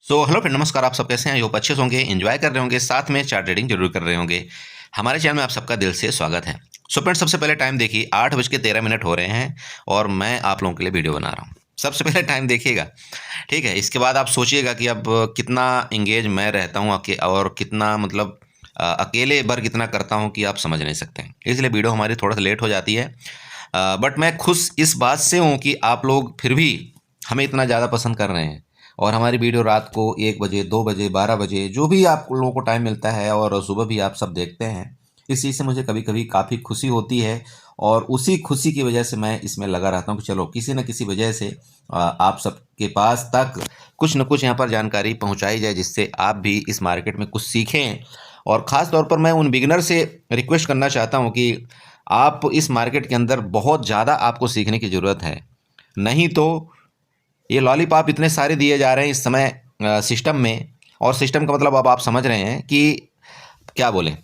Hello friend, नमस्कार। आप सब कैसे हैं? होप अच्छे से होंगे, एंजॉय कर रहे होंगे, साथ में चार्ट ट्रेडिंग जरूर कर रहे होंगे। हमारे चैनल में आप सबका दिल से स्वागत है। फ्रेंड, सबसे पहले टाइम देखिए, 8:13 हो रहे हैं और मैं आप लोगों के लिए वीडियो बना रहा हूँ। सबसे पहले टाइम देखिएगा, ठीक है? इसके बाद आप सोचिएगा कि अब कितना इंगेज मैं रहता हूँ और कितना मतलब अकेले वर्क कितना करता हूँ कि आप समझ नहीं सकते हैं। इसलिए वीडियो हमारी थोड़ा सा लेट हो जाती है, बट मैं खुश इस बात से हूँ कि आप लोग फिर भी हमें इतना ज़्यादा पसंद कर रहे हैं और हमारी वीडियो रात को 1 बजे, 2 बजे, 12 बजे जो भी आप लोगों को टाइम मिलता है और सुबह भी आप सब देखते हैं। इस चीज़ से मुझे कभी कभी काफ़ी खुशी होती है और उसी खुशी की वजह से मैं इसमें लगा रहता हूँ कि चलो किसी न किसी वजह से आप सबके पास तक कुछ न कुछ यहाँ पर जानकारी पहुँचाई जाए, जिससे आप भी इस मार्केट में कुछ सीखें। और ख़ास तौर पर मैं उन बिगिनर से रिक्वेस्ट करना चाहता हूँ कि आप इस मार्केट के अंदर बहुत ज़्यादा आपको सीखने की ज़रूरत है। नहीं तो ये लॉलीपॉप इतने सारे दिए जा रहे हैं इस समय सिस्टम में, और सिस्टम का मतलब अब आप समझ रहे हैं कि क्या बोलें।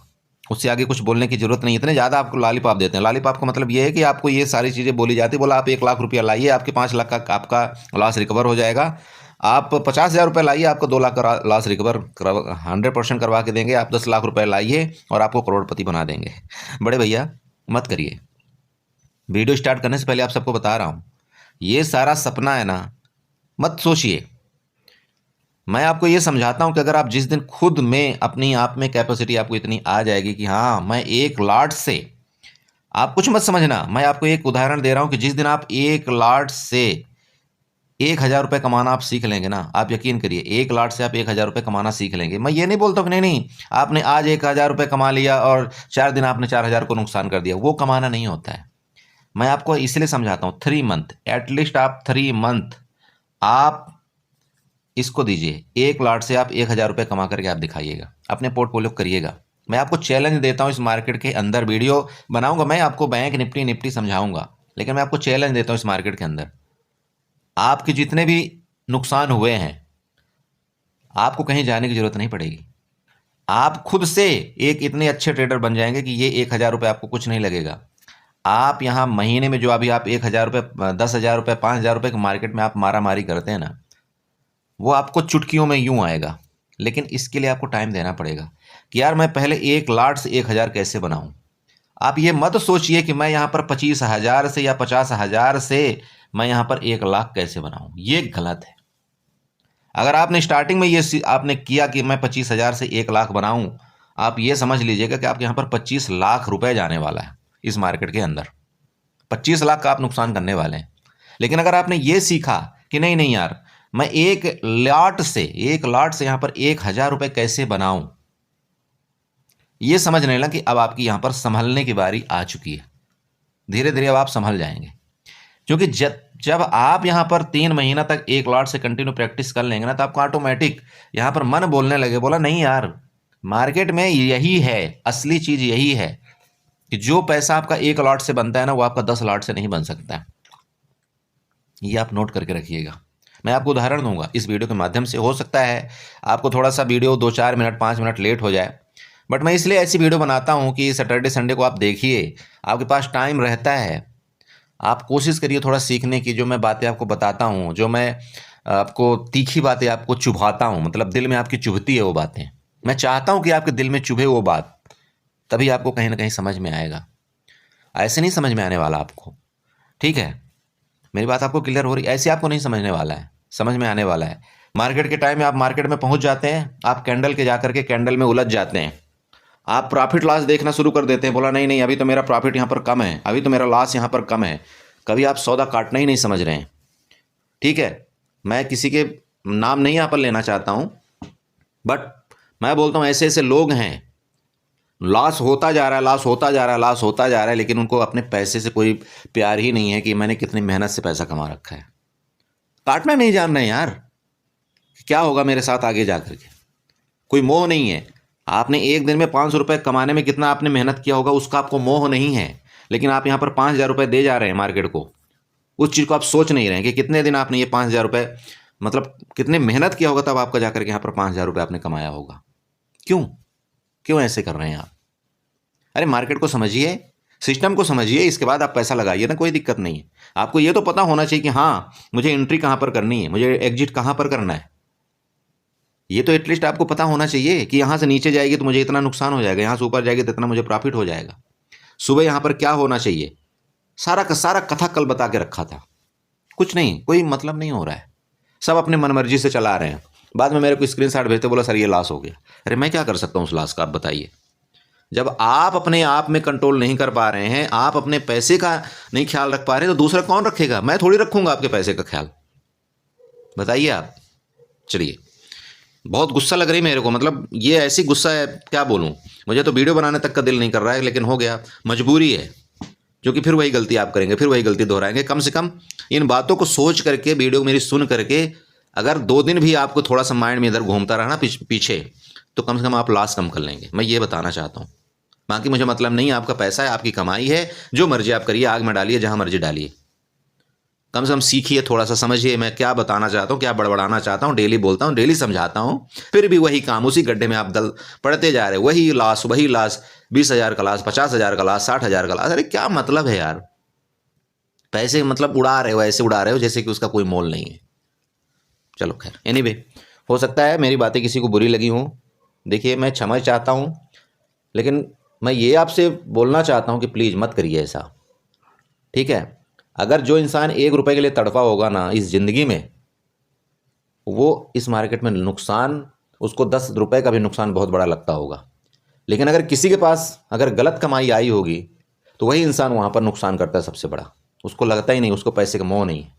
उससे आगे कुछ बोलने की ज़रूरत नहीं, इतने ज़्यादा आपको लॉलीपॉप देते हैं। लॉलीपॉप का मतलब ये है कि आपको ये सारी चीज़ें बोली जाती है, बोला आप 1 लाख रुपया लाइए, आपके 5 लाख का आपका लॉस रिकवर हो जाएगा। आप 50,000 रुपये लाइए, आपको 2 लाख का लॉस रिकवर 100% करवा के देंगे। आप 10 लाख रुपये लाइए और आपको करोड़पति बना देंगे। बड़े भैया मत करिए। वीडियो स्टार्ट करने से पहले आप सबको बता रहा हूँ, ये सारा सपना है ना, मत सोचिए। मैं आपको ये समझाता हूँ कि अगर आप जिस दिन खुद में अपनी आप में कैपेसिटी आपको इतनी आ जाएगी कि हाँ मैं एक लाट से, आप कुछ मत समझना, मैं आपको एक उदाहरण दे रहा हूँ कि जिस दिन आप एक लाट से 1,000 रुपये कमाना आप सीख लेंगे ना, आप यकीन करिए 1 लाट से आप 1,000 रुपये कमाना सीख लेंगे। मैं ये नहीं बोलता कि नहीं नहीं आपने आज 1,000 रुपये कमा लिया और 4 दिन आपने 4,000 को नुकसान कर दिया, वो कमाना नहीं होता है। मैं आपको इसलिए समझाता हूँ, 3 मंथ एटलीस्ट, आप 3 मंथ आप इसको दीजिए। 1 लाट से आप 1,000 रुपये कमा करके आप दिखाइएगा, अपने पोर्टफोलियो करिएगा। मैं आपको चैलेंज देता हूँ, इस मार्केट के अंदर वीडियो बनाऊंगा, मैं आपको बैंक निफ्टी निफ्टी समझाऊंगा, लेकिन मैं आपको चैलेंज देता हूँ इस मार्केट के अंदर आपके जितने भी नुकसान हुए हैं, आपको कहीं जाने की जरूरत नहीं पड़ेगी। आप खुद से एक इतने अच्छे ट्रेडर बन जाएंगे कि ये 1,000 रुपये आपको कुछ नहीं लगेगा। आप यहाँ महीने में जो अभी आप 1,000 रुपये, 10,000 रुपये, 5,000 रुपये के मार्केट में आप मारा मारी करते हैं ना, वो आपको चुटकियों में यूं आएगा। लेकिन इसके लिए आपको टाइम देना पड़ेगा कि यार मैं पहले 1 लाट से 1,000 कैसे बनाऊं। आप ये मत सोचिए कि मैं यहाँ पर 25,000 से या 50,000 से मैं यहाँ पर 1 लाख कैसे बनाऊं, ये गलत है। अगर आपने स्टार्टिंग में ये आपने किया कि मैं 25,000 से 1 लाख बनाऊं, आप ये समझ लीजिएगा कि आपके यहाँ पर 25 लाख रुपए जाने वाला है इस मार्केट के अंदर। 25 लाख का आप नुकसान करने वाले हैं। लेकिन अगर आपने ये सीखा कि नहीं नहीं यार, मैं 1 लाट से यहाँ पर 1,000 रुपये कैसे बनाऊं, ये समझ लेना कि अब आपकी यहाँ पर संभलने की बारी आ चुकी है। धीरे धीरे अब आप संभल जाएंगे, क्योंकि जब जब आप यहाँ पर 3 महीना तक 1 लाट से कंटिन्यू प्रैक्टिस कर लेंगे ना, तो आपको ऑटोमेटिक यहाँ पर मन बोलने लगे, बोला नहीं यार, मार्केट में यही है, असली चीज यही है कि जो पैसा आपका 1 लाट से बनता है ना, वो आपका 10 लाट से नहीं बन सकता है। ये आप नोट करके रखिएगा। मैं आपको उदाहरण दूंगा इस वीडियो के माध्यम से। हो सकता है आपको थोड़ा सा वीडियो 2-4 मिनट, 5 मिनट लेट हो जाए, बट मैं इसलिए ऐसी वीडियो बनाता हूं कि सैटरडे संडे को आप देखिए, आपके पास टाइम रहता है, आप कोशिश करिए थोड़ा सीखने की। जो मैं बातें आपको बताता हूँ, जो मैं आपको तीखी बातें आपको चुभाता हूँ, मतलब दिल में आपकी चुभती है वो बातें, मैं चाहता हूँ कि आपके दिल में चुभे वो बात, तभी आपको कहीं ना कहीं समझ में आएगा। ऐसे नहीं समझ में आने वाला आपको, ठीक है? मेरी बात आपको क्लियर हो रही? ऐसे आपको नहीं समझने वाला है, समझ में आने वाला है। मार्केट के टाइम में आप मार्केट में पहुंच जाते हैं, आप कैंडल के जाकर के कैंडल में उलझ जाते हैं, आप प्रॉफिट लॉस देखना शुरू कर देते हैं। बोला नहीं नहीं, अभी तो मेरा प्रॉफिट यहाँ पर कम है, अभी तो मेरा लॉस यहाँ पर कम है। कभी आप सौदा काटना ही नहीं समझ रहे हैं, ठीक है? मैं किसी के नाम नहीं यहाँ पर लेना चाहता हूँ, बट मैं बोलता हूँ ऐसे ऐसे लोग हैं, लॉस होता जा रहा है, लॉस होता जा रहा है, लॉस होता जा रहा है, लेकिन उनको अपने पैसे से कोई प्यार ही नहीं है कि मैंने कितनी मेहनत से पैसा कमा रखा है। काटना नहीं जान रहे हैं यार, क्या होगा मेरे साथ आगे जाकर के। कोई मोह नहीं है। आपने एक दिन में 500 रुपये कमाने में कितना आपने मेहनत किया होगा, उसका आपको मोह नहीं है। लेकिन आप यहाँ पर 5,000 रुपये दे जा रहे हैं मार्केट को, उस चीज़ को आप सोच नहीं रहे हैं कि कितने दिन आपने ये 5,000 रुपये, मतलब कितने मेहनत किया होगा, तब आपका जाकर के यहाँ पर 5,000 रुपये आपने कमाया होगा। क्यों क्यों ऐसे कर रहे हैं आप? अरे मार्केट को समझिए, सिस्टम को समझिए, इसके बाद आप पैसा लगाइए ना, कोई दिक्कत नहीं है। आपको ये तो पता होना चाहिए कि हाँ मुझे एंट्री कहाँ पर करनी है, मुझे एग्जिट कहाँ पर करना है। ये तो एटलीस्ट आपको पता होना चाहिए कि यहाँ से नीचे जाएगी तो मुझे इतना नुकसान हो जाएगा, यहाँ से ऊपर जाएगी तो इतना मुझे प्रॉफिट हो जाएगा। सुबह यहाँ पर क्या होना चाहिए, सारा का सारा कथा कल बता के रखा था। कुछ नहीं, कोई मतलब नहीं हो रहा है, सब अपने मनमर्जी से चला रहे हैं। बाद में मेरे को स्क्रीनशॉट भेजते, बोला सर ये लॉस हो गया। अरे मैं क्या कर सकता हूँ उस लॉस का, आप बताइए। जब आप अपने आप में कंट्रोल नहीं कर पा रहे हैं, आप अपने पैसे का नहीं ख्याल रख पा रहे, तो दूसरा कौन रखेगा? मैं थोड़ी रखूंगा आपके पैसे का ख्याल, बताइए आप। चलिए, बहुत गुस्सा लग रही मेरे को, मतलब ये ऐसी गुस्सा है क्या बोलूँ। मुझे तो वीडियो बनाने तक का दिल नहीं कर रहा है, लेकिन हो गया, मजबूरी है। क्योंकि फिर वही गलती आप करेंगे, फिर वही गलती दोहराएंगे। कम से कम इन बातों को सोच करके, वीडियो मेरी सुन करके, अगर 2 दिन भी आपको थोड़ा सा माइंड में इधर घूमता रहा ना पीछे, तो कम से कम आप लॉस कम कर लेंगे। मैं ये बताना चाहता हूँ। बाकी मुझे मतलब नहीं, आपका पैसा है, आपकी कमाई है, जो मर्जी आप करिए, आग में डालिए, जहाँ मर्जी डालिए। कम से कम सीखिए, थोड़ा सा समझिए मैं क्या बताना चाहता हूँ, क्या बड़बड़ाना चाहता हूँ। डेली बोलता हूँ, डेली समझाता हूँ, फिर भी वही काम, उसी गड्ढे में आप दल पड़ते जा रहे, वही लॉस, वही लॉस। 20,000 का लॉस, 50,000 का लॉस, 60,000 का लॉस। अरे क्या मतलब है यार, पैसे मतलब उड़ा रहे हो, ऐसे उड़ा रहे हो जैसे कि उसका कोई मोल नहीं है। चलो खैर, एनीवे, हो सकता है मेरी बातें किसी को बुरी लगी हों। देखिए, मैं क्षमा चाहता हूँ, लेकिन मैं ये आपसे बोलना चाहता हूँ कि प्लीज़ मत करिए ऐसा, ठीक है। अगर जो इंसान 1 रुपये के लिए तड़पा होगा ना इस ज़िंदगी में, वो इस मार्केट में नुकसान, उसको 10 रुपये का भी नुकसान बहुत बड़ा लगता होगा। लेकिन अगर किसी के पास अगर गलत कमाई आई होगी, तो वही इंसान वहाँ पर नुकसान करता है सबसे बड़ा। उसको लगता ही नहीं, उसको पैसे का मोह नहीं है,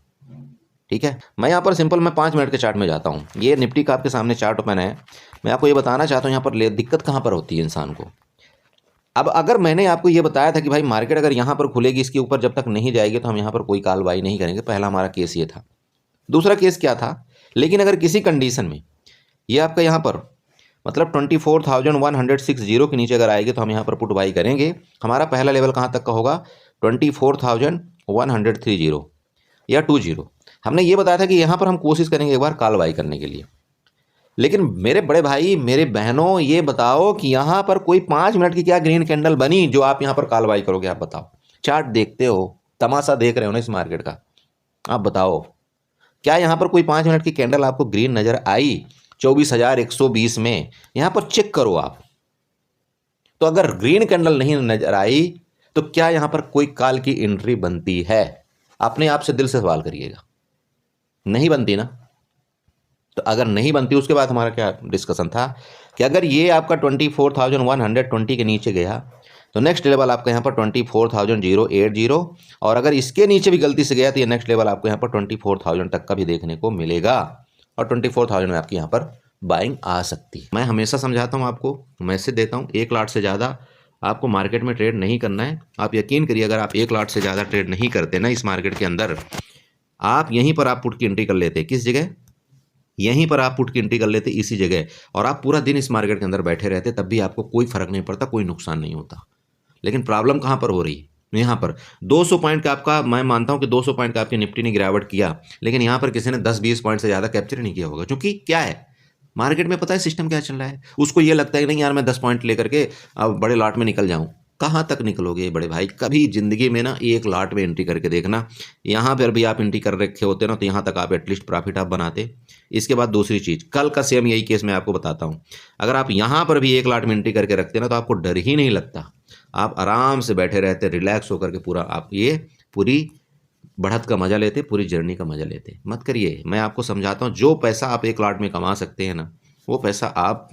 ठीक है। मैं यहाँ पर सिंपल, मैं 5 मिनट के चार्ट में जाता हूँ। ये निफ्टी का आपके सामने चार्ट ओपन है। मैं आपको ये बताना चाहता हूँ यहाँ पर दिक्कत कहाँ पर होती है इंसान को। अब अगर मैंने आपको ये बताया था कि भाई मार्केट अगर यहाँ पर खुलेगी, इसके ऊपर जब तक नहीं जाएगी तो हम यहाँ पर कोई कॉल बाई नहीं करेंगे, पहला हमारा केस ये था। दूसरा केस क्या था, लेकिन अगर किसी कंडीशन में ये आपका यहाँ पर मतलब 24,160 के नीचे अगर आएगी तो हम यहाँ पर पुट बाई करेंगे। हमारा पहला लेवल कहाँ तक का होगा, 24,130 या 20। हमने ये बताया था कि यहाँ पर हम कोशिश करेंगे एक बार कॉल बाई करने के लिए। लेकिन मेरे बड़े भाई, मेरे बहनों, ये बताओ कि यहाँ पर कोई 5 मिनट की क्या ग्रीन कैंडल बनी जो आप यहाँ पर कॉल बाई करोगे? आप बताओ। चार्ट देखते हो, तमाशा देख रहे हो ना इस मार्केट का, आप बताओ क्या यहाँ पर कोई 5 मिनट की कैंडल आपको ग्रीन नजर आई 24,120 में? यहाँ पर चेक करो आप। तो अगर ग्रीन कैंडल नहीं नजर आई तो क्या यहाँ पर कोई कॉल की एंट्री बनती है? अपने आप से दिल से सवाल करिएगा, नहीं बनती ना। तो अगर नहीं बनती, उसके बाद हमारा क्या डिस्कशन था कि अगर ये आपका 24,120 के नीचे गया तो नेक्स्ट लेवल आपका यहाँ पर 24,080, और अगर इसके नीचे भी गलती से गया तो ये नेक्स्ट लेवल आपको यहाँ पर 24,000 तक का भी देखने को मिलेगा, और 24,000 में आपकी यहाँ पर बाइंग आ सकती है। मैं हमेशा समझाता हूँ, आपको मैसेज देता हूँ, 1 लाट से ज़्यादा आपको मार्केट में ट्रेड नहीं करना है। आप यकीन करिए, अगर आप 1 लाट से ज़्यादा ट्रेड नहीं करते ना इस मार्केट के अंदर, आप यहीं पर आप पुट की एंट्री कर लेते। किस जगह? यहीं पर आप पुट की एंट्री कर लेते, इसी जगह, और आप पूरा दिन इस मार्केट के अंदर बैठे रहते, तब भी आपको कोई फर्क नहीं पड़ता, कोई नुकसान नहीं होता। लेकिन प्रॉब्लम कहाँ पर हो रही है? यहाँ पर 200 पॉइंट का आपका, मैं मानता हूँ कि 200 पॉइंट का आपकी निफ्टी ने गिरावट किया, लेकिन यहाँ पर किसी ने 10-20 पॉइंट से ज़्यादा कैप्चर नहीं किया होगा। क्योंकि क्या है, मार्केट में पता है सिस्टम क्या चल रहा है। उसको ये लगता है कि नहीं यार, मैं 10 पॉइंट लेकर के अब बड़े लॉट में निकल जाऊँ। कहाँ तक निकलोगे बड़े भाई? कभी ज़िंदगी में ना 1 लाट में एंट्री करके देखना। यहाँ पर भी आप एंट्री कर रखे होते ना, तो यहाँ तक आप एटलीस्ट प्रॉफिट आप बनाते। इसके बाद दूसरी चीज़, कल का सेम यही केस मैं आपको बताता हूँ। अगर आप यहाँ पर भी 1 लाट में एंट्री करके रखते ना, तो आपको डर ही नहीं लगता, आप आराम से बैठे रहते, रिलैक्स होकर के पूरा आप ये पूरी बढ़त का मजा लेते, पूरी जर्नी का मजा लेते। मत करिए, मैं आपको समझाता हूँ, जो पैसा आप 1 लाट में कमा सकते हैं ना, वो पैसा आप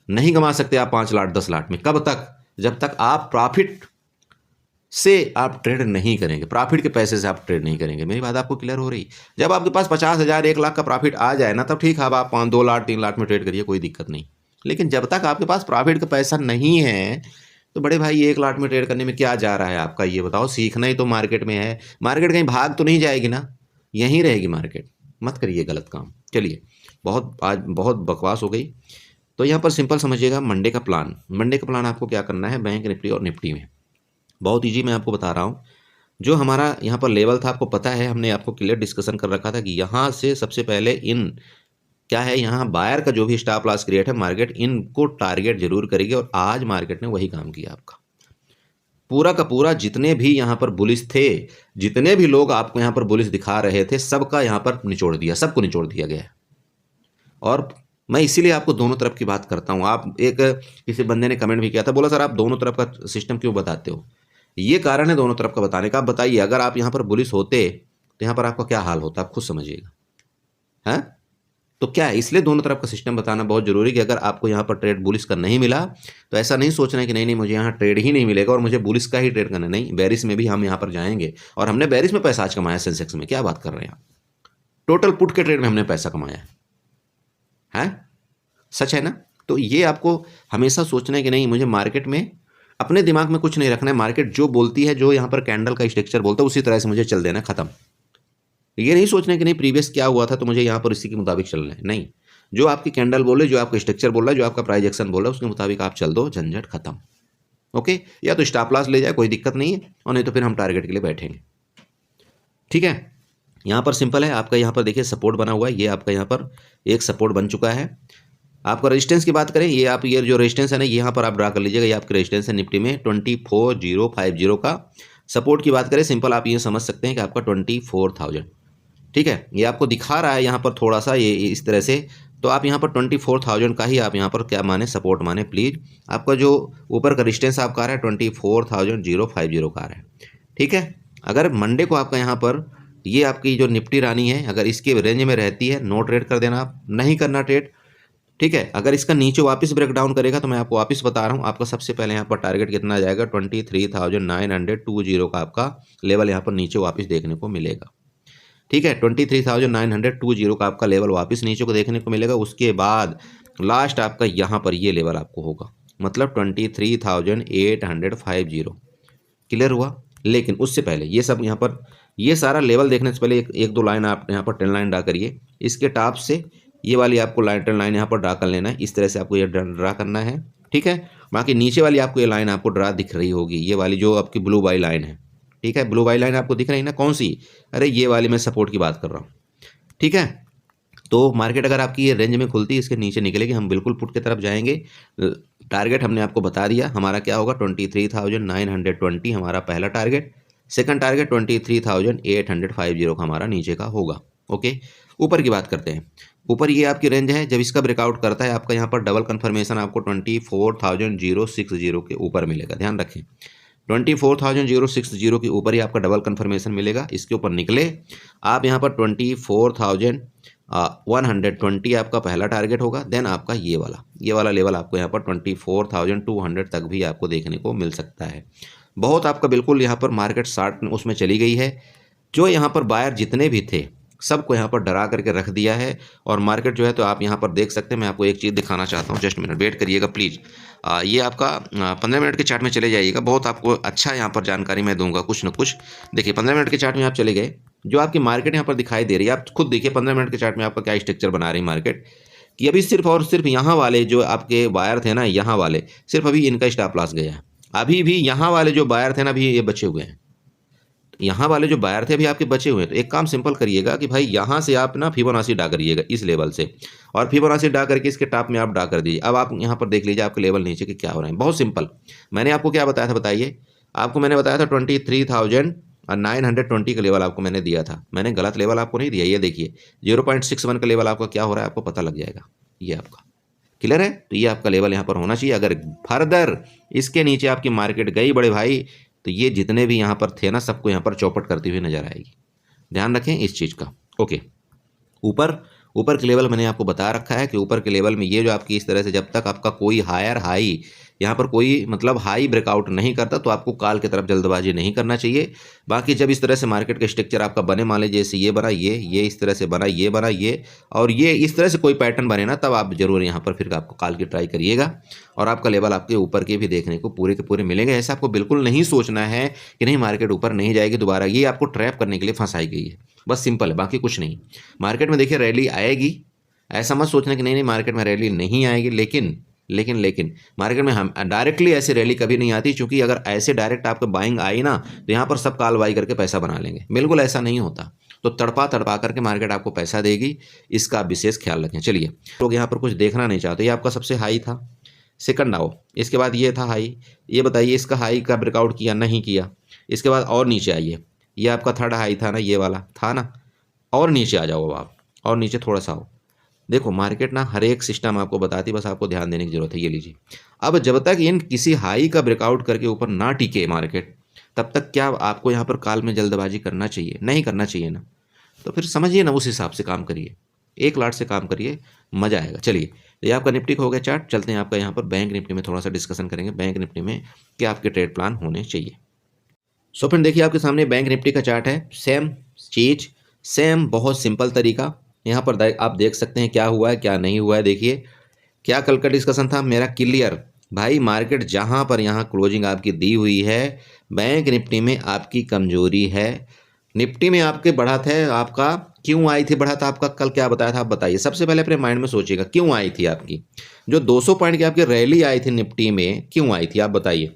नहीं कमा सकते आप 5 लाट 10 लाट में। कब तक? जब तक आप प्रॉफिट से आप ट्रेड नहीं करेंगे, प्रॉफिट के पैसे से आप ट्रेड नहीं करेंगे। मेरी बात आपको क्लियर हो रही? जब आपके पास 50,000 1 लाख का प्रॉफिट आ जाए ना, तब ठीक है, आप 2 लाख 3 लाख में ट्रेड करिए, कोई दिक्कत नहीं। लेकिन जब तक आपके पास प्रॉफिट का पैसा नहीं है, तो बड़े भाई 1 लाख में ट्रेड करने में क्या जा रहा है आपका? ये बताओ। सीखना ही तो मार्केट में है, मार्केट कहीं भाग तो नहीं जाएगी ना, यहीं रहेगी मार्केट। मत करिए गलत काम। चलिए, आज बहुत बकवास हो गई। तो यहाँ पर सिंपल समझिएगा, मंडे का प्लान आपको क्या करना है बैंक निफ्टी और निफ्टी में। बहुत ईजी, मैं आपको बता रहा हूँ। जो हमारा यहाँ पर लेवल था, आपको पता है, हमने आपको क्लियर डिस्कशन कर रखा था कि यहाँ से सबसे पहले इन क्या है, यहाँ बायर का जो भी स्टॉप लॉस क्रिएट है, मार्केट इनको टारगेट जरूर करेगी, और आज मार्केट ने वही काम किया आपका। पूरा का पूरा जितने भी यहाँ पर बुलिश थे, जितने भी लोग आपको यहाँ पर बुलिश दिखा रहे थे, सबका यहाँ पर निचोड़ दिया, सबको निचोड़ दिया गया। और मैं इसीलिए आपको दोनों तरफ की बात करता हूँ। आप एक किसी बंदे ने कमेंट भी किया था, बोला सर आप दोनों तरफ का सिस्टम क्यों बताते हो? ये कारण है दोनों तरफ का बताने का। आप बताइए, अगर आप यहाँ पर बुलिश होते तो यहाँ पर आपका क्या हाल होता, आप खुद समझिएगा, हैं? तो क्या है, इसलिए दोनों तरफ का सिस्टम बताना बहुत जरूरी कि अगर आपको यहाँ पर ट्रेड बुलिश का नहीं मिला तो ऐसा नहीं सोचना है कि नहीं नहीं मुझे यहाँ ट्रेड ही नहीं मिलेगा और मुझे बुलिश का ही ट्रेड करना, नहीं, बेरिश में भी हम यहाँ पर जाएंगे। और हमने बेरिश में पैसा आज कमाया सेंसेक्स में, क्या बात कर रहे हैं आप? टोटल पुट के ट्रेड में हमने पैसा कमाया है, सच है ना? तो ये आपको हमेशा सोचना है कि नहीं, मुझे मार्केट में अपने दिमाग में कुछ नहीं रखना है, मार्केट जो बोलती है, जो यहाँ पर कैंडल का स्ट्रक्चर बोलता है उसी तरह से मुझे चल देना, खत्म। ये नहीं सोचना है कि नहीं प्रीवियस क्या हुआ था तो मुझे यहाँ पर इसी के मुताबिक चलना है, नहीं, जो आपकी कैंडल बोले, जो आपका स्ट्रक्चर बोल रहा है, जो आपका प्राइस एक्शन बोल रहा है उसके मुताबिक आप चल दो, झंझट खत्म। ओके, या तो स्टॉप लॉस ले जाए, कोई दिक्कत नहीं है, और नहीं तो फिर हम टारगेट के लिए बैठेंगे। ठीक है, यहाँ पर सिंपल है, आपका यहाँ पर देखिए सपोर्ट बना हुआ है, ये आपका यहाँ पर एक सपोर्ट बन चुका है। आपका रेजिस्टेंस की बात करें, ये आप ये जो रेजिस्टेंस है ना, यहाँ पर आप ड्रा कर लीजिएगा, ये आपकी रेजिस्टेंस है निफ्टी में 24050 का। सपोर्ट की बात करें, सिंपल आप ये समझ सकते हैं कि आपका 24,000, ठीक है, ये आपको दिखा रहा है यहाँ पर थोड़ा सा ये इस तरह से, तो आप यहाँ पर 24,000 का ही आप यहाँ पर क्या माने, सपोर्ट माने प्लीज। आपका जो ऊपर का रेजिस्टेंस आपका आ रहा है 24,050 का आ रहा है, ठीक है। अगर मंडे को आपका यहाँ पर ये आपकी जो निफ्टी रानी है, अगर इसके रेंज में रहती है, नो ट्रेड कर देना, आप नहीं करना ट्रेड, ठीक है। अगर इसका नीचे वापस ब्रेक डाउन करेगा तो मैं आपको वापस बता रहा हूँ, आपका सबसे पहले यहाँ पर टारगेट कितना आ जाएगा, 23,920 का आपका लेवल यहाँ पर नीचे वापस देखने को मिलेगा, ठीक है। 23,920 का आपका लेवल वापस नीचे को देखने को मिलेगा। उसके बाद लास्ट आपका यहाँ पर ये लेवल आपको होगा, मतलब 23,850, क्लियर हुआ। लेकिन उससे पहले ये सब यहाँ पर ये सारा लेवल देखने से पहले एक दो लाइन आप यहाँ पर ट्रेंड लाइन ड्रा करिए, इसके टॉप से ये वाली आपको ट्रेंड लाइन यहाँ पर ड्रा कर लेना है, इस तरह से आपको ये ड्रा करना है, ठीक है। बाकी नीचे वाली आपको ये लाइन आपको ड्रा दिख रही होगी, ये वाली जो आपकी ब्लू वाली लाइन है, ठीक है, ब्लू वाली लाइन आपको दिख रही है ना, कौन सी, अरे ये वाली मैं सपोर्ट की बात कर रहा हूँ, ठीक है। तो मार्केट अगर आपकी ये रेंज में खुलती है, इसके नीचे निकलेगी, हम बिल्कुल पुट की तरफ जाएंगे। टारगेट हमने आपको बता दिया, हमारा क्या होगा, 23,920 हमारा पहला टारगेट, सेकंड टारगेट 23,850 का हमारा नीचे का होगा। ओके, ऊपर की बात करते हैं। ऊपर ये आपकी रेंज है, जब इसका ब्रेकआउट करता है आपका यहाँ पर डबल कन्फर्मेशन आपको 24,060 के ऊपर मिलेगा, ध्यान रखें, 24,060 के ऊपर ही आपका डबल कन्फर्मेशन मिलेगा। इसके ऊपर निकले आप यहाँ पर 24,120 आपका पहला टारगेट होगा। देन आपका ये वाला लेवल आपको यहाँ पर 24,200 तक भी आपको देखने को मिल सकता है। बहुत आपका बिल्कुल यहाँ पर मार्केट शार्ट उसमें चली गई है, जो यहाँ पर बायर जितने भी थे सबको यहाँ पर डरा करके रख दिया है। और मार्केट जो है तो आप यहाँ पर देख सकते हैं, मैं आपको एक चीज़ दिखाना चाहता हूँ, जस्ट मिनट वेट करिएगा प्लीज़। ये आपका 15 मिनट के चार्ट में चले जाइएगा, बहुत आपको अच्छा यहाँ पर जानकारी मैं दूंगा कुछ न कुछ। देखिए 15 मिनट के चार्ट में आप चले गए, जो आपकी मार्केट यहाँ पर दिखाई दे रही है, आप खुद देखिए 15 मिनट के चार्ट में आपका क्या स्ट्रक्चर बना रही है मार्केट, कि अभी सिर्फ और सिर्फ यहाँ वाले जो आपके बायर थे ना, यहाँ वाले सिर्फ अभी इनका स्टॉप लॉस गया है। अभी भी यहाँ वाले जो बायर थे ना, अभी ये बचे हुए हैं, यहाँ वाले जो बायर थे अभी आपके बचे हुए हैं। तो एक काम सिंपल करिएगा कि भाई यहाँ से आप ना फिबोनाची ड्रा करिएगा इस लेवल से, और फिबोनाची ड्रा करके इसके टॉप में आप ड्रा कर दीजिए। अब आप यहाँ पर देख लीजिए आपके लेवल नीचे के क्या हो रहे हैं, बहुत सिंपल। मैंने आपको क्या बताया था, बताइए, आपको मैंने बताया था 23,920 का लेवल आपको मैंने दिया था, मैंने गलत लेवल आपको नहीं दिया। ये देखिए 0.61 का लेवल आपका क्या हो रहा है, आपको पता लग जाएगा, ये आपका क्लियर है। तो ये आपका लेवल यहाँ पर होना चाहिए। अगर फर्दर इसके नीचे आपकी मार्केट गई बड़े भाई, तो ये जितने भी यहाँ पर थे ना, सबको यहाँ पर चौपट करती हुई नजर आएगी, ध्यान रखें इस चीज़ का। ओके, ऊपर के लेवल मैंने आपको बता रखा है कि ऊपर के लेवल में ये जो आपकी इस तरह से जब तक आपका कोई हायर हाई यहाँ पर कोई मतलब हाई ब्रेकआउट नहीं करता, तो आपको कॉल की तरफ जल्दबाजी नहीं करना चाहिए। बाकी जब इस तरह से मार्केट का स्ट्रक्चर आपका बने, मान लीजिए जैसे ये बना, ये इस तरह से बना, ये बना, ये और ये इस तरह से कोई पैटर्न बने ना, तब आप जरूर यहाँ पर फिर आपको कॉल की ट्राई करिएगा, और आपका लेवल आपके ऊपर के भी देखने को पूरे के पूरे मिलेंगे। ऐसा आपको बिल्कुल नहीं सोचना है कि नहीं मार्केट ऊपर नहीं जाएगी दोबारा, ये आपको ट्रैप करने के लिए फंसाई गई है, बस सिंपल है, बाकी कुछ नहीं। मार्केट में देखिए रैली आएगी, ऐसा मत सोचना कि नहीं मार्केट में रैली नहीं आएगी, लेकिन मार्केट में हम डायरेक्टली ऐसे रैली कभी नहीं आती, क्योंकि अगर ऐसे डायरेक्ट आपको बाइंग आई ना, तो यहाँ पर सब काल बाई करके पैसा बना लेंगे, बिल्कुल ऐसा नहीं होता। तो तड़पा करके मार्केट आपको पैसा देगी, इसका विशेष ख्याल रखें। चलिए, लोग यहाँ पर कुछ देखना नहीं चाहते, ये आपका सबसे हाई था, सेकंड आओ, इसके बाद ये था हाई, ये बताइए इसका हाई का ब्रेकआउट किया नहीं किया, इसके बाद और नीचे आइए, ये आपका थर्ड हाई था ना, ये वाला था ना, और नीचे आ जाओ आप, और नीचे थोड़ा सा आओ, देखो मार्केट ना हर एक सिस्टम आपको बताती है, बस आपको ध्यान देने की जरूरत है। ये लीजिए, अब जब तक इन किसी हाई का ब्रेकआउट करके ऊपर ना टिके मार्केट, तब तक क्या आपको यहाँ पर काल में जल्दबाजी करना चाहिए? नहीं करना चाहिए ना। तो फिर समझिए ना, उस हिसाब से काम करिए, एक लाट से काम करिए, मजा आएगा। चलिए, ये आपका निफ्टी का हो गया चार्ट। चलते हैं आपका यहाँ पर बैंक निफ्टी में थोड़ा सा डिस्कशन करेंगे। बैंक निफ्टी में क्या आपके ट्रेड प्लान होने चाहिए। सो फ्रेंड देखिए, आपके सामने बैंक निफ्टी का चार्ट है। सेम चीज, सेम बहुत सिंपल तरीका। यहाँ पर आप देख सकते हैं क्या हुआ है क्या नहीं हुआ है। देखिए क्या कल का डिस्कशन था मेरा, क्लियर भाई। मार्केट जहां पर यहाँ क्लोजिंग आपकी दी हुई है, बैंक निफ्टी में आपकी कमजोरी है। निफ्टी में आपके बढ़त है, आपका क्यों आई थी बढ़त? आपका कल क्या बताया था, आप बताइए। सबसे पहले अपने माइंड में सोचिएगा क्यों आई थी आपकी जो 200 पॉइंट की आपकी रैली आई थी निफ्टी में, क्यों आई थी आप बताइए।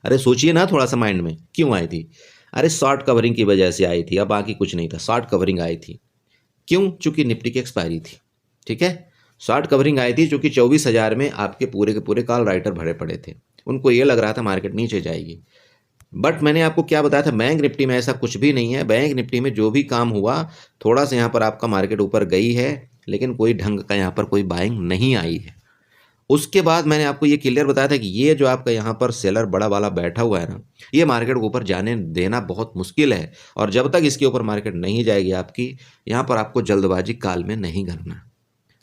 अरे सोचिए ना थोड़ा सा माइंड में, क्यों आई थी? अरे शॉर्ट कवरिंग की वजह से आई थी, अब बाकी कुछ नहीं था, शॉर्ट कवरिंग आई थी। क्यों? चूंकि निफ्टी की एक्सपायरी थी। ठीक है, शॉर्ट कवरिंग आई थी चूंकि 24,000 में आपके पूरे के पूरे कॉल राइटर भरे पड़े थे। उनको ये लग रहा था मार्केट नीचे जाएगी। बट मैंने आपको क्या बताया था, बैंक निफ्टी में ऐसा कुछ भी नहीं है। बैंक निफ्टी में जो भी काम हुआ, थोड़ा सा यहाँ पर आपका मार्केट ऊपर गई है, लेकिन कोई ढंग का यहाँ पर कोई बाइंग नहीं आई है। उसके बाद मैंने आपको ये क्लियर बताया था कि ये जो आपका यहाँ पर सेलर बड़ा वाला बैठा हुआ है ना, ये मार्केट को ऊपर जाने देना बहुत मुश्किल है। और जब तक इसके ऊपर मार्केट नहीं जाएगी आपकी, यहाँ पर आपको जल्दबाजी काल में नहीं करना।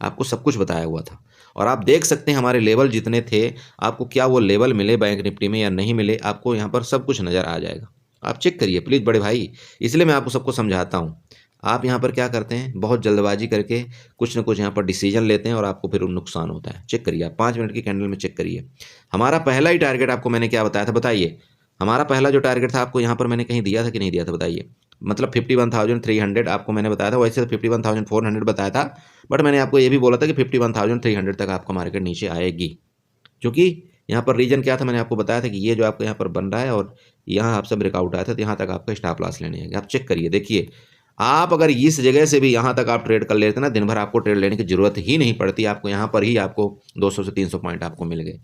आपको सब कुछ बताया हुआ था। और आप देख सकते हैं हमारे लेवल जितने थे, आपको क्या वो लेवल मिले बैंक निफ्टी में या नहीं मिले, आपको यहाँ पर सब कुछ नज़र आ जाएगा। आप चेक करिए प्लीज़ बड़े भाई, इसलिए मैं आपको सबको समझाता हूँ। आप यहाँ पर क्या करते हैं, बहुत जल्दबाजी करके कुछ ना कुछ यहाँ पर डिसीजन लेते हैं और आपको फिर नुकसान होता है। चेक करिए, आप 5 मिनट की कैंडल में चेक करिए। हमारा पहला ही टारगेट आपको मैंने क्या बताया था, बताइए। हमारा पहला जो टारगेट था आपको यहाँ पर मैंने कहीं दिया था कि नहीं दिया था, बताइए। मतलब 51,300 आपको मैंने बताया था। वैसे तो 51,400 बताया था, बट मैंने आपको ये भी बोला था कि 51,300 तक आपका मार्केट नीचे आएगी। क्योंकि यहाँ पर रीजन क्या था, मैंने आपको बताया था कि ये जो आपको यहाँ पर बन रहा है और यहाँ आपसे ब्रेकआउट आया था, तो यहाँ तक आपका स्टॉप लॉस लेने हैं। आप चेक करिए, देखिए आप अगर इस जगह से भी यहाँ तक आप ट्रेड कर लेते ना, दिन भर आपको ट्रेड लेने की जरूरत ही नहीं पड़ती। आपको यहाँ पर ही आपको 200 से 300 पॉइंट आपको मिल गए।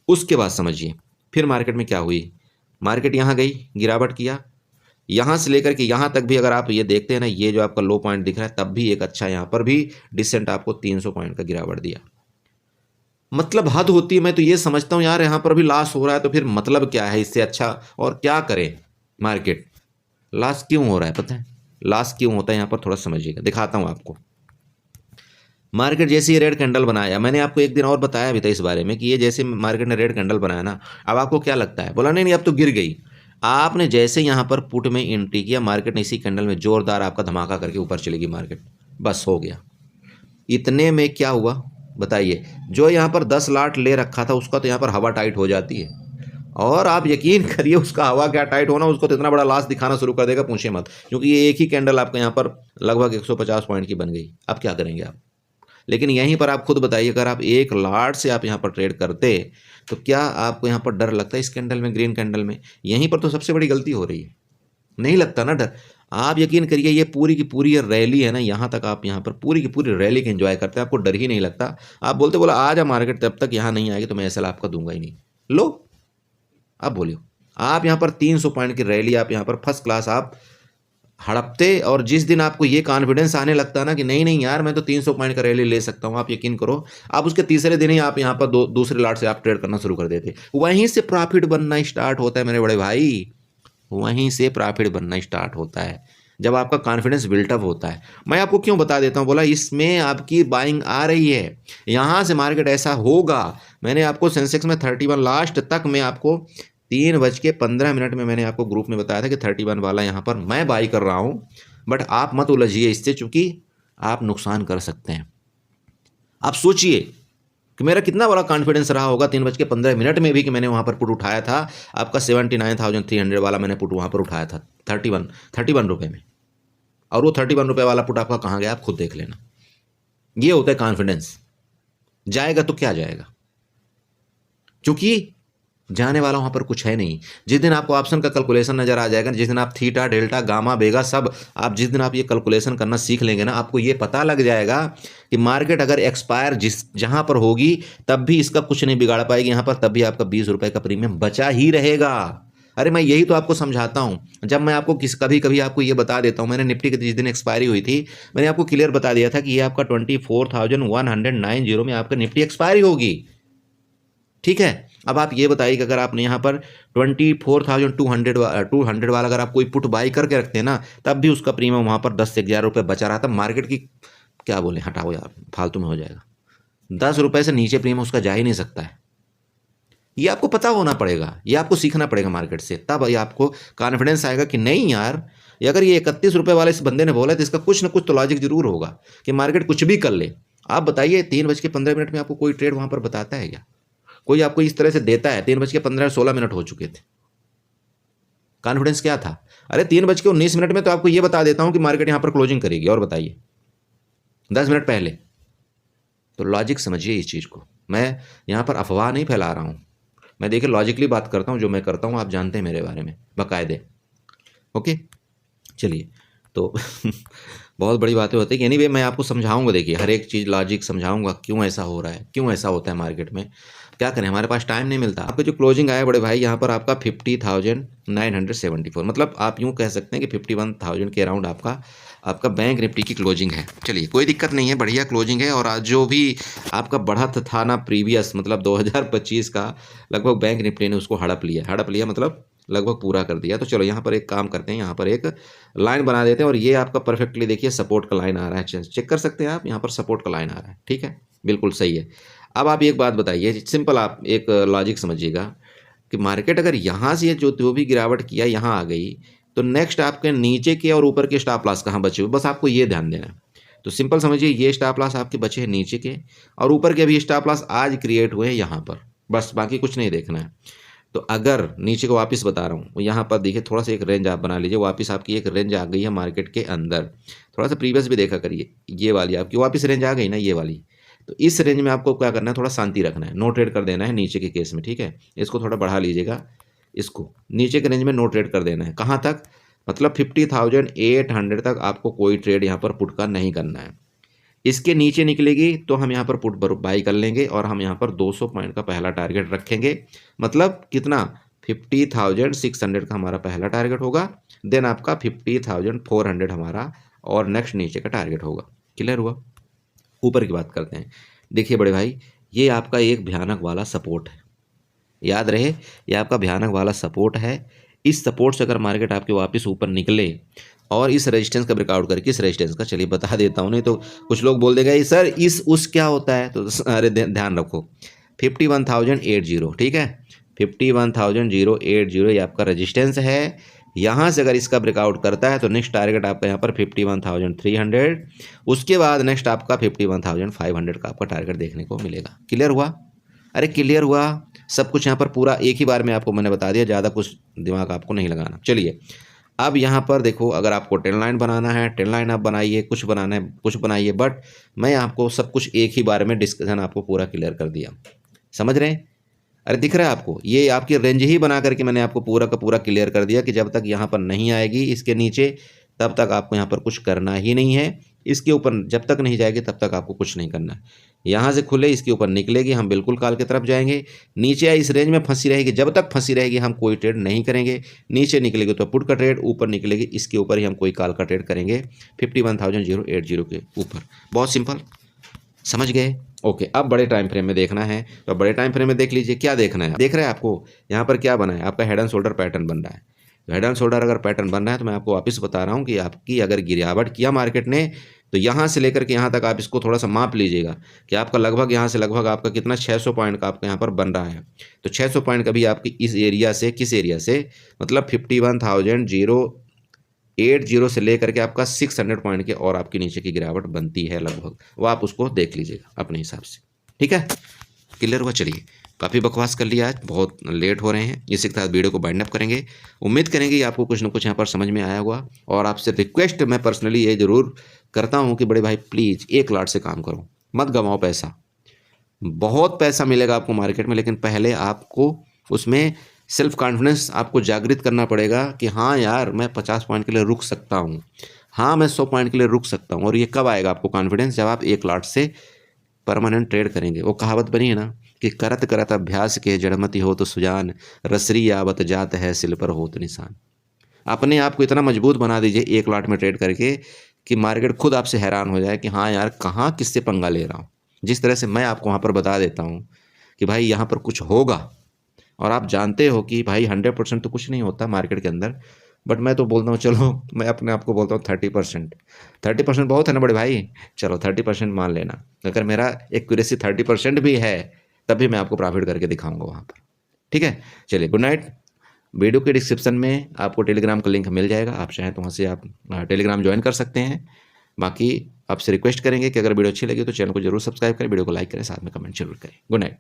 उसके बाद समझिए फिर मार्केट में क्या हुई। मार्केट यहाँ गई, गिरावट किया, यहाँ से लेकर के यहाँ तक भी अगर आप ये देखते हैं ना, ये जो आपका लो पॉइंट दिख रहा है, तब भी एक अच्छा यहाँ पर भी डिसेंट आपको 300 पॉइंट का गिरावट दिया। मतलब हद होती है। मैं तो ये समझता हूँ यार, यहाँ पर भी लॉस हो रहा है तो फिर मतलब क्या है, इससे अच्छा और क्या करें। मार्केट लॉस क्यों हो रहा है पता है, लॉस क्यों होता है यहाँ पर थोड़ा समझिएगा, दिखाता हूँ आपको। मार्केट जैसे ही रेड कैंडल बनाया, मैंने आपको एक दिन और बताया भी था इस बारे में कि ये जैसे मार्केट ने रेड कैंडल बनाया ना, अब आपको क्या लगता है, बोला नहीं नहीं अब तो गिर गई। आपने जैसे यहाँ पर पुट में एंट्री किया, मार्केट ने इसी कैंडल में जोरदार आपका धमाका करके ऊपर चलेगी मार्केट, बस हो गया। इतने में क्या हुआ बताइए, जो यहाँ पर 10 लाट ले रखा था उसका तो यहाँ पर हवा टाइट हो जाती है। और आप यकीन करिए उसका हवा क्या टाइट होना, उसको तो इतना बड़ा लॉस दिखाना शुरू कर देगा, पूछे मत। क्योंकि ये एक ही कैंडल आपका यहाँ पर लगभग 150 पॉइंट की बन गई। अब क्या करेंगे आप? लेकिन यहीं पर आप खुद बताइए, अगर आप 1 लाट से आप यहाँ पर ट्रेड करते तो क्या आपको यहाँ पर डर लगता है? इस कैंडल में, ग्रीन कैंडल में, यहीं पर तो सबसे बड़ी गलती हो रही है। नहीं लगता ना डर। आप यकीन करिए, ये पूरी की पूरी रैली है ना, यहाँ तक आप यहाँ पर पूरी की पूरी रैली के एंजॉय करते हैं, आपको डर ही नहीं लगता। आप बोलते बोला आ जा मार्केट, तब तक यहाँ नहीं आएगी तो मैं एसएल आपका दूंगा ही नहीं। लो अब बोलियो, आप यहाँ पर 300 पॉइंट की रैली, आप यहाँ पर फर्स्ट क्लास आप हड़पते। और जिस दिन आपको ये कॉन्फिडेंस आने लगता है ना कि नहीं नहीं यार मैं तो 300 पॉइंट का रैली ले सकता हूँ, आप यकीन करो, आप उसके तीसरे दिन ही आप यहाँ पर दूसरे लाट से आप ट्रेड करना शुरू कर देते। वहीं से प्रॉफिट बनना स्टार्ट होता है मेरे बड़े भाई, वहीं से प्रॉफिट बनना स्टार्ट होता है जब आपका कॉन्फिडेंस बिल्टअप होता है। मैं आपको क्यों बता देता हूँ, बोला इसमें आपकी बाइंग आ रही है, यहाँ से मार्केट ऐसा होगा। मैंने आपको सेंसेक्स में 31 लास्ट तक में आपको 3:15 में मैंने आपको ग्रुप में बताया था कि 31 वाला यहाँ पर मैं बाई कर रहा हूँ। बट आप मत उलझिए इससे, चूंकि आप नुकसान कर सकते हैं। आप सोचिए कि मेरा कितना बड़ा कॉन्फिडेंस रहा होगा 3:15 में भी कि मैंने वहाँ पर पुट उठाया था आपका 79,300 वाला, मैंने पुट वहाँ पर उठाया था 31 रुपये में। और वो 31 रुपये वाला पुट आपका कहाँ गया आप खुद देख लेना। ये होता है कॉन्फिडेंस। जाएगा तो क्या जाएगा, क्योंकि जाने वाला वहाँ पर कुछ है नहीं। जिस दिन आपको ऑप्शन का कैलकुलेशन नज़र आ जाएगा, जिस दिन आप थीटा डेल्टा गामा बेगा सब आप जिस दिन आप ये कैलकुलेशन करना सीख लेंगे ना, आपको ये पता लग जाएगा कि मार्केट अगर एक्सपायर जहाँ पर होगी तब भी इसका कुछ नहीं बिगाड़ पाएगी यहाँ पर, तब भी आपका 20 रुपये का प्रीमियम बचा ही रहेगा। अरे मैं यही तो आपको समझाता हूँ। जब मैं आपको कभी कभी आपको ये बता देता हूँ, मैंने निफ्टी की जिस दिन एक्सपायरी हुई थी मैंने आपको क्लियर बता दिया था कि ये आपका 24,190 में आपका निफ्टी एक्सपायरी होगी। ठीक है, अब आप ये बताइए कि अगर आपने यहाँ पर 24,200 वाला अगर आप कोई पुट बाई करके रखते हैं ना, तब भी उसका प्रीमियम वहाँ पर 10 से 11 रुपये बचा रहा था। मार्केट की क्या बोले, हटाओ यार, फालतू में हो जाएगा। 10 रुपये से नीचे प्रीमियम उसका जा ही नहीं सकता है। ये आपको पता होना पड़ेगा, ये आपको सीखना पड़ेगा मार्केट से, तब ये आपको कॉन्फिडेंस आएगा कि नहीं यार, ये अगर ये 31 रुपये वाले इस बंदे ने बोला तो इसका कुछ ना कुछ तो लॉजिक जरूर होगा कि मार्केट कुछ भी कर ले। आप बताइए 3:15 में आपको कोई ट्रेड वहाँ पर बताता है क्या? कोई आपको इस तरह से देता है? 3:15 हो चुके थे, कॉन्फिडेंस क्या था? अरे 3:19 में तो आपको ये बता देता हूं कि मार्केट यहां पर क्लोजिंग करेगी, और बताइए 10 मिनट पहले। तो लॉजिक समझिए इस चीज को, मैं यहां पर अफवाह नहीं फैला रहा हूं, मैं देखिए लॉजिकली बात करता हूं, जो मैं करता हूं आप जानते हैं मेरे बारे में बाकायदे। ओके चलिए, तो बहुत बड़ी बातें होती है। एनीवे मैं आपको समझाऊंगा, देखिए हर एक चीज़ लॉजिक समझाऊंगा, क्यों ऐसा हो रहा है, क्यों ऐसा होता है मार्केट में, क्या करें, हमारे पास टाइम नहीं मिलता। आपका जो क्लोजिंग आया बड़े भाई यहाँ पर आपका 50,974, मतलब आप यूँ कह सकते हैं कि 51,000 के अराउंड आपका बैंक निफ्टी की क्लोजिंग है। चलिए कोई दिक्कत नहीं है, बढ़िया क्लोजिंग है। और आज जो भी आपका बढ़त था ना प्रीवियस, मतलब 2025 का, लगभग बैंक निफ्टी ने उसको हड़प लिया मतलब लगभग पूरा कर दिया। तो चलो यहाँ पर एक काम करते हैं, यहाँ पर एक लाइन बना देते हैं, और ये आपका परफेक्टली देखिए सपोर्ट का लाइन आ रहा है, चेक कर सकते हैं आप, यहाँ पर सपोर्ट का लाइन आ रहा है। ठीक है, बिल्कुल सही है। अब आप एक बात बताइए, सिंपल आप एक लॉजिक समझिएगा कि मार्केट अगर यहाँ से जो भी गिरावट किया यहाँ आ गई, तो नेक्स्ट आपके नीचे के और ऊपर के स्टॉप लॉस कहाँ बचे हुए, बस आपको ये ध्यान देना है। तो सिंपल समझिए, ये स्टॉप लॉस आपके बचे हैं नीचे के, और ऊपर के भी स्टॉप लॉस आज क्रिएट हुए हैं यहाँ पर, बस बाकी कुछ नहीं देखना है। तो अगर नीचे को वापस बता रहा हूँ, यहाँ पर देखिए थोड़ा सा एक रेंज आप बना लीजिए, वापस आपकी एक रेंज आ गई है मार्केट के अंदर। थोड़ा सा प्रीवियस भी देखा करिए, ये वाली आपकी वापस रेंज आ गई ना, ये वाली। तो इस रेंज में आपको क्या करना है, थोड़ा शांति रखना है, नो ट्रेड कर देना है नीचे के केस में। ठीक है, इसको थोड़ा बढ़ा लीजिएगा, इसको नीचे के रेंज में नो ट्रेड कर देना है। कहाँ तक, मतलब 50,800 तक आपको कोई ट्रेड यहाँ पर पुट का नहीं करना है। इसके नीचे निकलेगी तो हम यहाँ पर पुट बाई कर लेंगे, और हम यहाँ पर 200 पॉइंट का पहला टारगेट रखेंगे। मतलब कितना, 50,600 का हमारा पहला टारगेट होगा, देन आपका 50,400 हमारा और नेक्स्ट नीचे का टारगेट होगा। क्लियर हुआ? ऊपर की बात करते हैं। देखिए बड़े भाई, ये आपका एक भयानक वाला सपोर्ट है, याद रहे ये आपका भयानक वाला सपोर्ट है। इस सपोर्ट से अगर मार्केट आपके वापस ऊपर निकले और इस रेजिस्टेंस का ब्रेकआउट करे, किस रेजिस्टेंस का, चलिए बता देता हूँ, नहीं तो कुछ लोग बोल देगा सर इस उस क्या होता है, तो अरे ध्यान रखो 51,080। ठीक है, 51,080 ये आपका रेजिस्टेंस है। यहाँ से अगर इसका ब्रेकआउट करता है तो नेक्स्ट टारगेट आपका यहाँ पर 51,300, उसके बाद नेक्स्ट आपका 51,500 का आपका टारगेट देखने को मिलेगा। क्लियर हुआ? अरे क्लियर हुआ, सब कुछ यहाँ पर पूरा एक ही बार में आपको मैंने बता दिया, ज़्यादा कुछ दिमाग आपको नहीं लगाना। चलिए अब यहाँ पर देखो, अगर आपको ट्रेंड लाइन बनाना है, ट्रेंड लाइन आप बनाइए, कुछ बनाना है कुछ बनाइए, बट मैं आपको सब कुछ एक ही बार में डिस्कशन आपको पूरा क्लियर कर दिया। समझ रहे हैं? अरे दिख रहा है आपको, ये आपकी रेंज ही बना करके मैंने आपको पूरा का पूरा क्लियर कर दिया कि जब तक यहाँ पर नहीं आएगी इसके नीचे, तब तक आपको यहाँ पर कुछ करना ही नहीं है। इसके ऊपर जब तक नहीं जाएगी तब तक आपको कुछ नहीं करना है। यहाँ से खुले इसके ऊपर निकलेगी, हम बिल्कुल कॉल की तरफ जाएंगे। नीचे आई इस रेंज में फंसी रहेगी, जब तक फंसी रहेगी हम कोई ट्रेड नहीं करेंगे। नीचे निकलेगी तो पुट का ट्रेड, ऊपर निकलेगी इसके ऊपर ही हम कोई कॉल का ट्रेड करेंगे 51,080 के ऊपर। बहुत सिंपल, समझ गए? ओके, अब बड़े टाइम फ्रेम में देखना है, तो बड़े टाइम फ्रेम में देख लीजिए क्या देखना है। देख रहे हैं आपको यहाँ पर क्या बना है, आपका हेड एंड शोल्डर पैटर्न बन रहा है। हेड एंड शोल्डर अगर पैटर्न बन रहा है तो मैं आपको वापस बता रहा हूँ कि आपकी अगर गिरावट किया मार्केट ने, तो यहाँ से लेकर के यहाँ तक आप इसको थोड़ा सा माप लीजिएगा कि आपका लगभग यहाँ से लगभग आपका कितना 600 पॉइंट का आपका यहाँ पर बन रहा है। तो 600 पॉइंट का भी आपकी इस एरिया से, किस एरिया से, मतलब 51,080 से लेकर के आपका 600 पॉइंट के और आपकी नीचे की गिरावट बनती है लगभग, वो आप उसको देख लीजिएगा अपने हिसाब से। ठीक है, क्लियर हुआ? चलिए, काफ़ी बकवास कर लिया आज, बहुत लेट हो रहे हैं, इसी के साथ वीडियो को बाइंड अप करेंगे। उम्मीद करेंगे कि आपको कुछ ना कुछ यहाँ पर समझ में आया होगा। और आपसे रिक्वेस्ट मैं पर्सनली ये ज़रूर करता हूँ कि बड़े भाई प्लीज़ एक लाट से काम करो, मत गंवाओ पैसा। बहुत पैसा मिलेगा आपको मार्केट में, लेकिन पहले आपको उसमें सेल्फ कॉन्फिडेंस आपको जागृत करना पड़ेगा कि हाँ यार मैं 50 पॉइंट के लिए रुक सकता हूँ, हाँ मैं 100 पॉइंट के लिए रुक सकता हूँ। और ये कब आएगा आपको कॉन्फिडेंस, जब आप एक लाट से परमानेंट ट्रेड करेंगे। वो कहावत बनी है ना कि करत करत अभ्यास के जड़मति हो तो सुजान, रसरी आवत जात है सिल पर हो तो निशान। अपने आप को इतना मजबूत बना दीजिए एक लॉट में ट्रेड करके कि मार्केट खुद आपसे हैरान हो जाए कि हाँ यार, कहाँ किससे पंगा ले रहा हूँ। जिस तरह से मैं आपको वहाँ पर बता देता हूँ कि भाई यहाँ पर कुछ होगा, और आप जानते हो कि भाई 100% तो कुछ नहीं होता मार्केट के अंदर, बट मैं तो बोलता हूँ चलो, मैं अपने आप को बोलता हूँ 30%। 30% बहुत है ना बड़े भाई, चलो 30% मान लेना। अगर मेरा एक्यूरेसी 30% भी है तभी मैं आपको प्रॉफिट करके दिखाऊंगा वहाँ पर। ठीक है, चलिए गुड नाइट। वीडियो के डिस्क्रिप्शन में आपको टेलीग्राम का लिंक मिल जाएगा, आप चाहें तो वहाँ से आप टेलीग्राम ज्वाइन कर सकते हैं। बाकी आपसे रिक्वेस्ट करेंगे कि अगर वीडियो अच्छी लगी तो चैनल को जरूर सब्सक्राइब करें, वीडियो को लाइक करें, साथ में कमेंट जरूर करें। Good night.